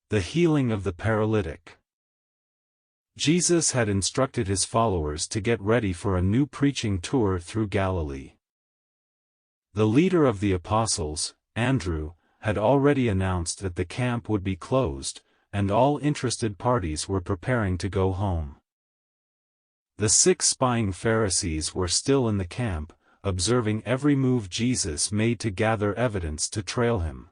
The healing of the paralytic. Jesus had instructed his followers to get ready for a new preaching tour through Galilee. The leader of the apostles, Andrew, had already announced that the camp would be closed, and all interested parties were preparing to go home. The 6 spying Pharisees were still in the camp, observing every move Jesus made to gather evidence to trail him.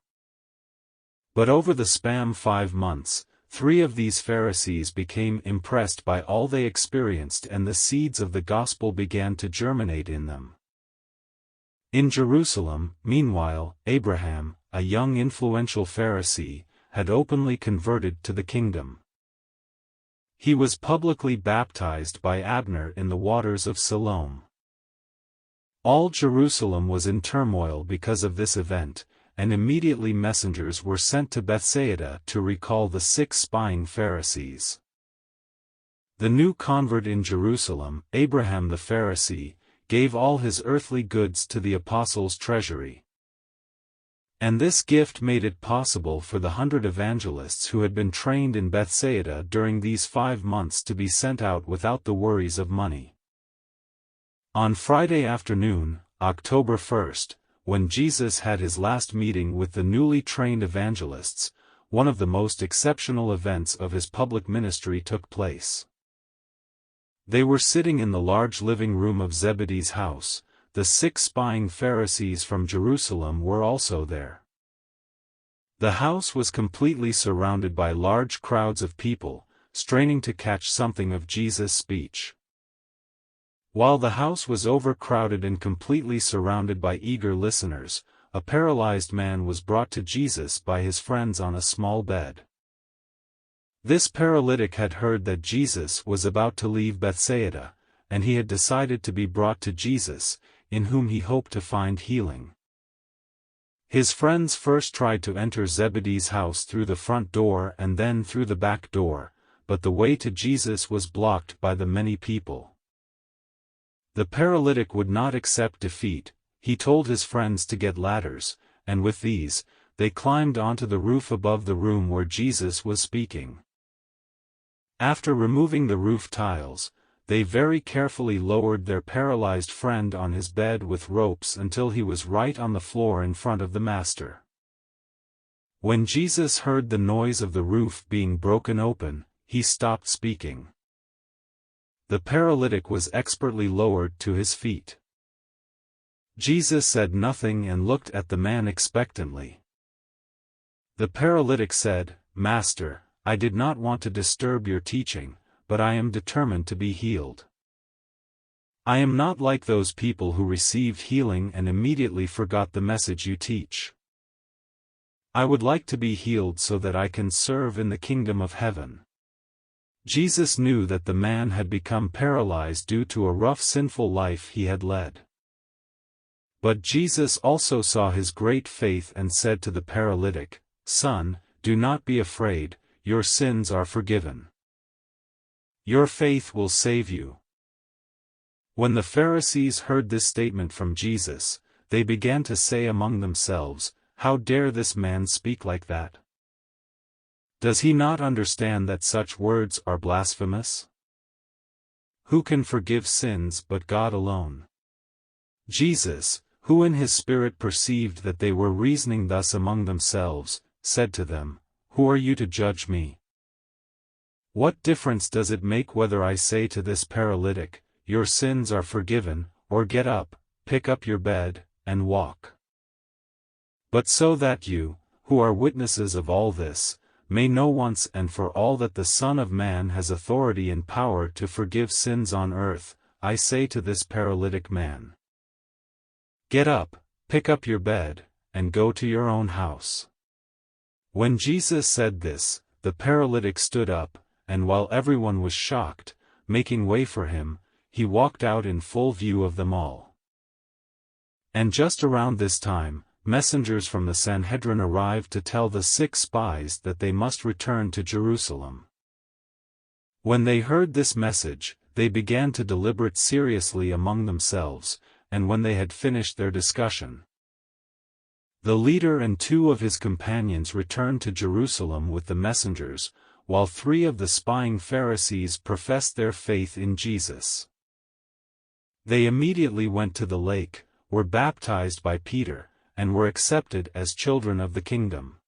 But over the span of 5 months, 3 of these Pharisees became impressed by all they experienced, and the seeds of the gospel began to germinate in them. In Jerusalem, meanwhile, Abraham, a young influential Pharisee, had openly converted to the kingdom. He was publicly baptized by Abner in the waters of Siloam. All Jerusalem was in turmoil because of this event, and immediately messengers were sent to Bethsaida to recall the 6 spying Pharisees. The new convert in Jerusalem, Abraham the Pharisee, gave all his earthly goods to the apostles' treasury. And this gift made it possible for the 100 evangelists who had been trained in Bethsaida during these 5 months to be sent out without the worries of money. On Friday afternoon, October 1st, when Jesus had his last meeting with the newly trained evangelists, one of the most exceptional events of his public ministry took place. They were sitting in the large living room of Zebedee's house. The 6 spying Pharisees from Jerusalem were also there. The house was completely surrounded by large crowds of people, straining to catch something of Jesus' speech. While the house was overcrowded and completely surrounded by eager listeners, a paralyzed man was brought to Jesus by his friends on a small bed. This paralytic had heard that Jesus was about to leave Bethsaida, and he had decided to be brought to Jesus, in whom he hoped to find healing. His friends first tried to enter Zebedee's house through the front door and then through the back door, but the way to Jesus was blocked by the many people. The paralytic would not accept defeat. He told his friends to get ladders, and with these, they climbed onto the roof above the room where Jesus was speaking. After removing the roof tiles, they very carefully lowered their paralyzed friend on his bed with ropes until he was right on the floor in front of the Master. When Jesus heard the noise of the roof being broken open, he stopped speaking. The paralytic was expertly lowered to his feet. Jesus said nothing and looked at the man expectantly. The paralytic said, "Master, I did not want to disturb your teaching, but I am determined to be healed. I am not like those people who received healing and immediately forgot the message you teach. I would like to be healed so that I can serve in the kingdom of heaven." Jesus knew that the man had become paralyzed due to a rough sinful life he had led. But Jesus also saw his great faith and said to the paralytic, "Son, do not be afraid, your sins are forgiven. Your faith will save you." When the Pharisees heard this statement from Jesus, they began to say among themselves, "How dare this man speak like that? Does he not understand that such words are blasphemous? Who can forgive sins but God alone?" Jesus, who in his spirit perceived that they were reasoning thus among themselves, said to them, "Who are you to judge me? What difference does it make whether I say to this paralytic, 'Your sins are forgiven,' or 'Get up, pick up your bed, and walk'? But so that you, who are witnesses of all this, may know once and for all that the Son of Man has authority and power to forgive sins on earth, I say to this paralytic man, 'Get up, pick up your bed, and go to your own house.'" When Jesus said this, the paralytic stood up, and while everyone was shocked, making way for him, he walked out in full view of them all. And just around this time, messengers from the Sanhedrin arrived to tell the 6 spies that they must return to Jerusalem. When they heard this message, they began to deliberate seriously among themselves, and when they had finished their discussion, The leader and 2 of his companions returned to Jerusalem with the messengers, while 3 of the spying Pharisees professed their faith in Jesus. They immediately went to the lake, were baptized by Peter, and were accepted as children of the kingdom.